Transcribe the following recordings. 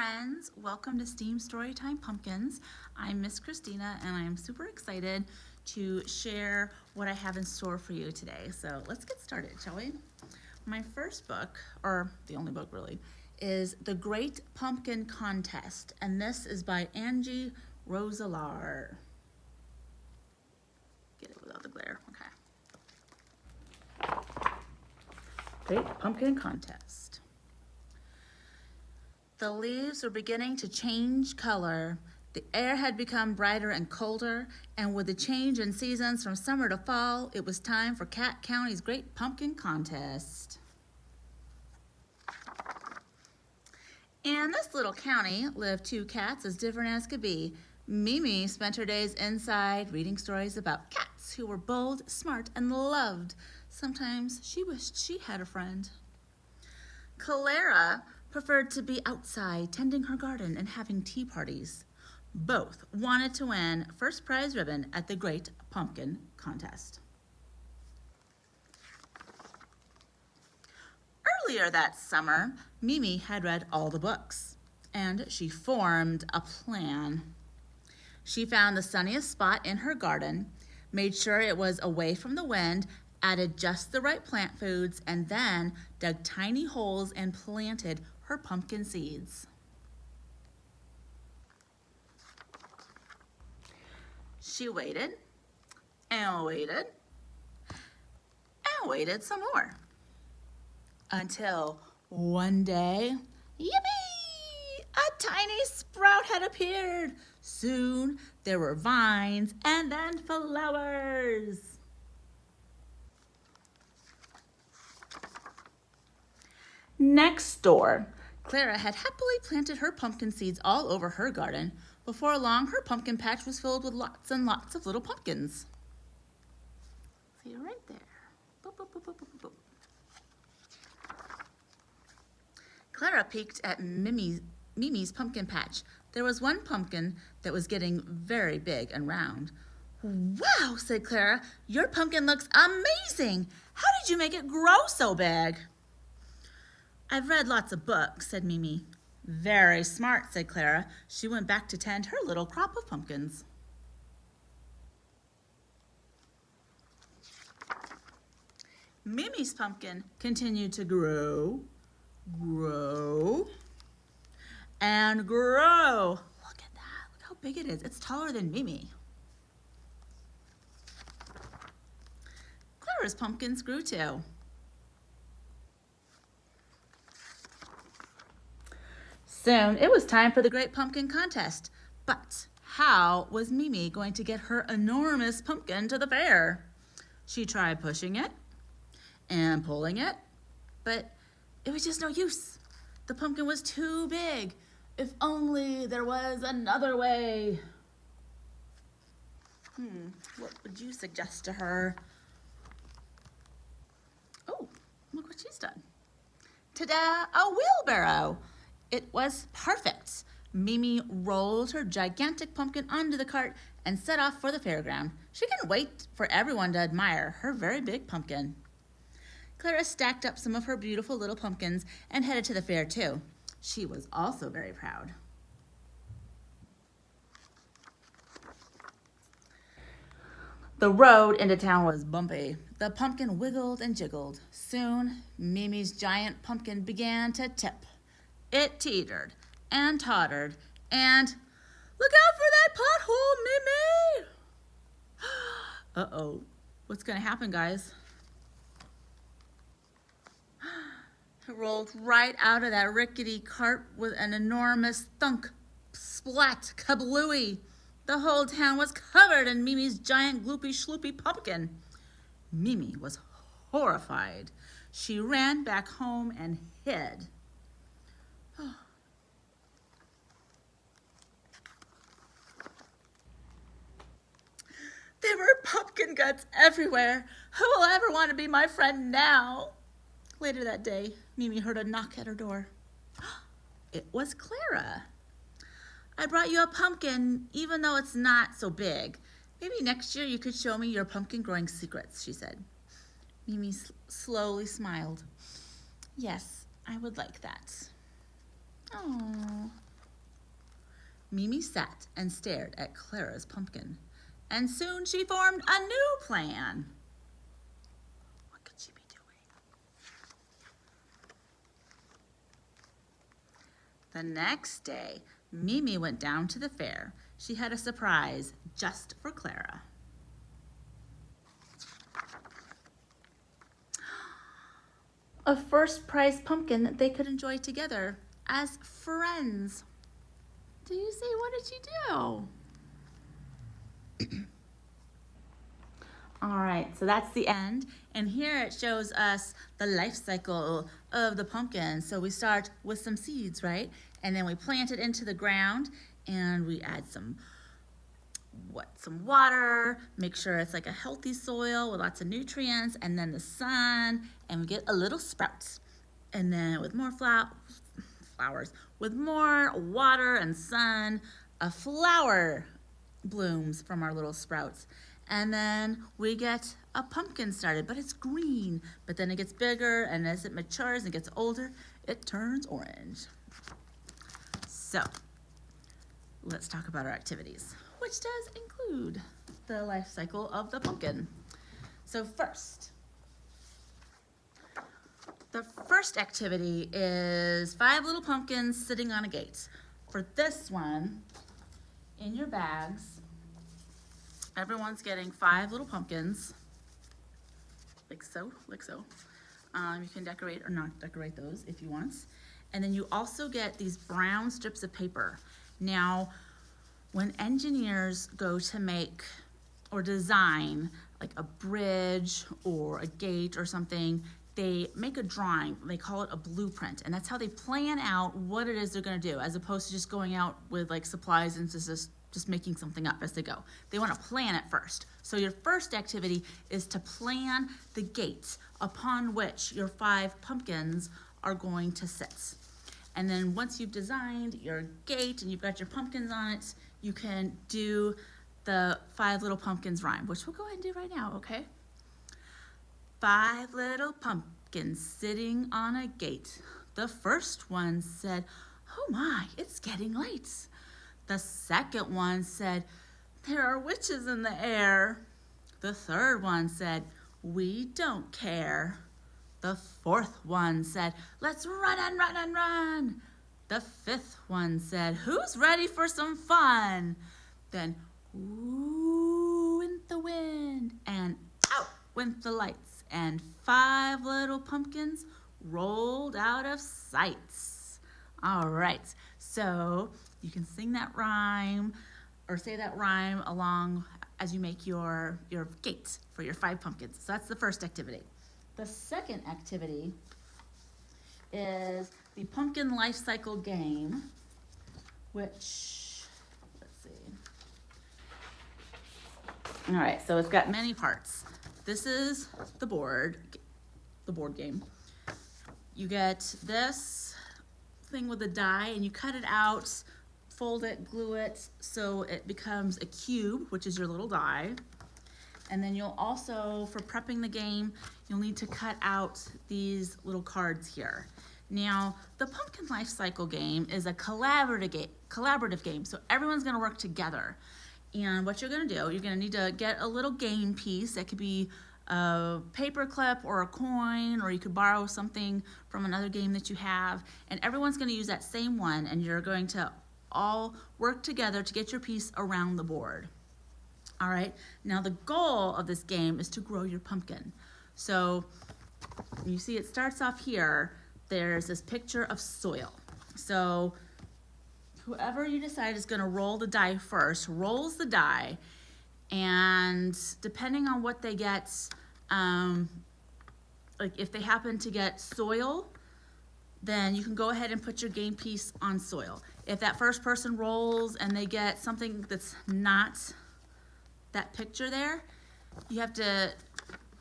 friends, welcome to STEAM Storytime Pumpkins. I'm Miss Christina and I am super excited to share what I have in store for you today. So let's get started, shall we? My first book, or the only book really, is The Great Pumpkin Contest, and this is by Angie Roselar. Get it without the glare, okay. Great Pumpkin Contest. The leaves were beginning to change color. The air had become brighter and colder, and with the change in seasons from summer to fall, it was time for Cat County's Great Pumpkin Contest. In this little county lived two cats as different as could be. Mimi spent her days inside reading stories about cats who were bold, smart, and loved. Sometimes she wished she had a friend. Clara preferred to be outside tending her garden and having tea parties. Both wanted to win first prize ribbon at the Great Pumpkin Contest. Earlier that summer, Mimi had read all the books, and she formed a plan. She found the sunniest spot in her garden, made sure it was away from the wind, added just the right plant foods, and then dug tiny holes and planted her pumpkin seeds. She waited and waited and waited some more until one day, yippee! A tiny sprout had appeared. Soon there were vines and then flowers. Next door, Clara had happily planted her pumpkin seeds all over her garden. Before long, her pumpkin patch was filled with lots and lots of little pumpkins. See, right there. Boop, boop, boop, boop, boop, boop. Clara peeked at Mimi's pumpkin patch. There was one pumpkin that was getting very big and round. "Wow," said Clara, "your pumpkin looks amazing. How did you make it grow so big?" "I've read lots of books," said Mimi. "Very smart," said Clara. She went back to tend her little crop of pumpkins. Mimi's pumpkin continued to grow, and grow. Look at that. Look how big it is. It's taller than Mimi. Clara's pumpkins grew too. Soon it was time for the Great Pumpkin Contest. But how was Mimi going to get her enormous pumpkin to the fair? She tried pushing it and pulling it, but it was just no use. The pumpkin was too big. If only there was another way. What would you suggest to her? Oh, look what she's done. Ta-da, a wheelbarrow. It was perfect. Mimi rolled her gigantic pumpkin onto the cart and set off for the fairground. She couldn't wait for everyone to admire her very big pumpkin. Clara stacked up some of her beautiful little pumpkins and headed to the fair too. She was also very proud. The road into town was bumpy. The pumpkin wiggled and jiggled. Soon, Mimi's giant pumpkin began to tip. It teetered and tottered and, "Look out for that pothole, Mimi!" Uh-oh. What's going to happen, guys? It rolled right out of that rickety cart with an enormous thunk, splat, kablooey. The whole town was covered in Mimi's giant gloopy schloopy pumpkin. Mimi was horrified. She ran back home and hid. There were pumpkin guts everywhere. Who will ever want to be my friend now? Later that day, Mimi heard a knock at her door. It was Clara. "I brought you a pumpkin, even though it's not so big. Maybe next year you could show me your pumpkin growing secrets," she said. Mimi slowly smiled. "Yes, I would like that." "Oh, Mimi sat and stared at Clara's pumpkin, and soon she formed a new plan. What could she be doing? The next day, Mimi went down to the fair. She had a surprise just for Clara. A first prize pumpkin that they could enjoy together as friends. Do you see? What did she do? All right, so that's the end. And here it shows us the life cycle of the pumpkin. So we start with some seeds, right? And then we plant it into the ground and we add some water, make sure it's like a healthy soil with lots of nutrients, and then the sun, and we get a little sprout. And then with more flowers, with more water and sun, a flower blooms from our little sprouts. And then we get a pumpkin started, but it's green, but then it gets bigger, and as it matures and gets older, it turns orange. So let's talk about our activities, which does include the life cycle of the pumpkin. So the first activity is 5 little pumpkins sitting on a gate. For this one, in your bags, everyone's getting 5 little pumpkins, like so. You can decorate or not decorate those if you want. And then you also get these brown strips of paper. Now, when engineers go to make or design like a bridge or a gate or something, they make a drawing. They call it a blueprint, and that's how they plan out what it is they're going to do, as opposed to just going out with like supplies and just making something up as they go. They want to plan it first. So your first activity is to plan the gate upon which your 5 pumpkins are going to sit. And then once you've designed your gate and you've got your pumpkins on it, you can do the 5 little pumpkins rhyme, which we'll go ahead and do right now, okay? 5 little pumpkins sitting on a gate. The first one said, "Oh my, it's getting late." The second one said, "There are witches in the air." The third one said, "We don't care." The fourth one said, "Let's run and run and run." The fifth one said, "Who's ready for some fun?" Then, ooh, went the wind, and out went the lights, and 5 little pumpkins rolled out of sight. All right, so you can sing that rhyme or say that rhyme along as you make your gate for your 5 pumpkins. So that's the first activity. The second activity is the pumpkin life cycle game, which, let's see. All right, so it's got many parts. This is the board game. You get this thing with a die, and you cut it out, fold it, glue it, so it becomes a cube, which is your little die. And then you'll also, for prepping the game, you'll need to cut out these little cards here. Now, the pumpkin life cycle game is a collaborative game, so everyone's gonna work together. And what you're gonna do, you're gonna need to get a little game piece. That could be a paper clip or a coin, or you could borrow something from another game that you have. And everyone's gonna use that same one, and you're going to all work together to get your piece around the board. All right, now the goal of this game is to grow your pumpkin. So you see it starts off here, there's this picture of soil. So whoever you decide is gonna roll the die first, rolls the die, and depending on what they get, like if they happen to get soil, then you can go ahead and put your game piece on soil. If that first person rolls and they get something that's not that picture there, you have to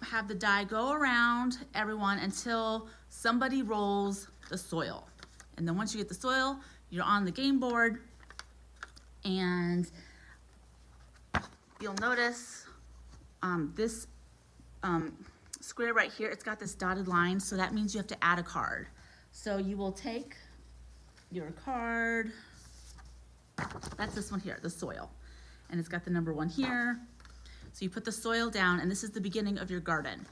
have the die go around everyone until somebody rolls the soil. And then once you get the soil, you're on the game board, and you'll notice this square right here, it's got this dotted line, so that means you have to add a card. So you will take your card, That's this one here, the soil. And it's got the number 1 here. So you put the soil down, and this is the beginning of your garden.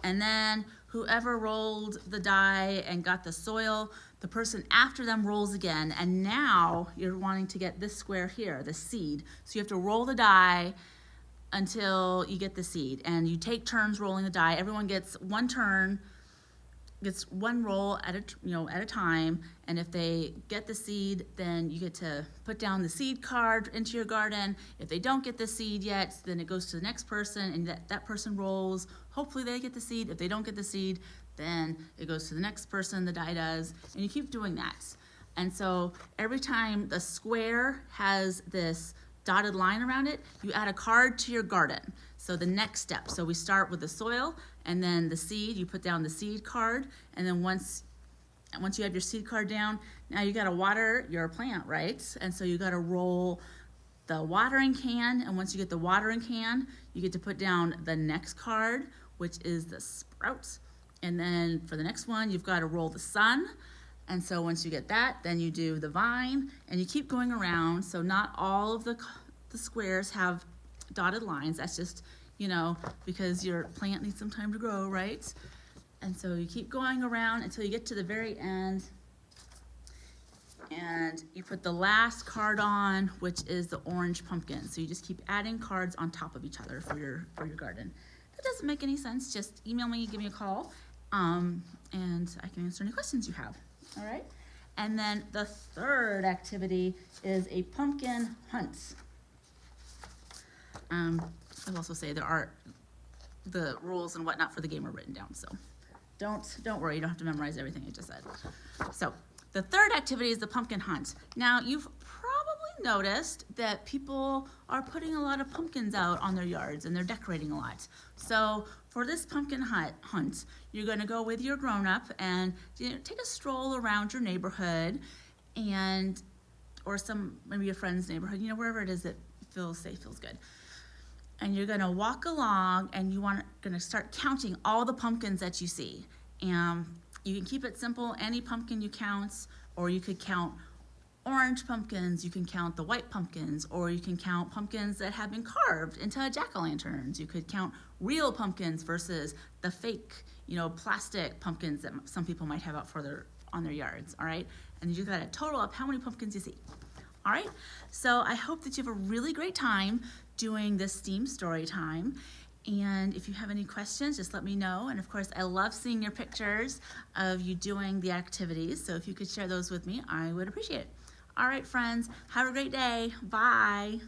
And then whoever rolled the die and got the soil, the person after them rolls again, and now you're wanting to get this square here, the seed. So you have to roll the die until you get the seed, and you take turns rolling the die. Everyone gets one turn, gets one roll at a time, and if they get the seed, then you get to put down the seed card into your garden. If they don't get the seed yet, then it goes to the next person, and that person rolls. Hopefully they get the seed. If they don't get the seed, then it goes to the next person, the die does, and you keep doing that. And so every time the square has this dotted line around it, you add a card to your garden. So the next step, so we start with the soil, and then the seed, you put down the seed card, and then once you have your seed card down, now you gotta water your plant, right? And so you gotta roll the watering can, and once you get the watering can, you get to put down the next card, which is the sprouts. And then for the next one, you've gotta roll the sun. And so once you get that, then you do the vine, and you keep going around. So not all of the squares have dotted lines. That's just, because your plant needs some time to grow, right? And so you keep going around until you get to the very end, and you put the last card on, which is the orange pumpkin. So you just keep adding cards on top of each other for your garden. If that doesn't make any sense, just email me, give me a call, and I can answer any questions you have. All right, and then the third activity is a pumpkin hunt. I'll also say there are the rules and whatnot for the game are written down, so don't worry, you don't have to memorize everything I just said. So the third activity is the pumpkin hunt. Now you've probably noticed that people are putting a lot of pumpkins out on their yards, and they're decorating a lot. So for this pumpkin hunt, you're going to go with your grown-up and take a stroll around your neighborhood, or maybe your friend's neighborhood, wherever it is that feels safe, feels good. And you're going to walk along, and going to start counting all the pumpkins that you see. And you can keep it simple. Any pumpkin you count, or you could count orange pumpkins, you can count the white pumpkins, or you can count pumpkins that have been carved into jack-o'-lanterns. You could count real pumpkins versus the fake, plastic pumpkins that some people might have out on their yards, all right? And you got to total up how many pumpkins you see. All right, so I hope that you have a really great time doing this STEAM story time. And if you have any questions, just let me know. And of course, I love seeing your pictures of you doing the activities. So if you could share those with me, I would appreciate it. All right, friends, have a great day. Bye.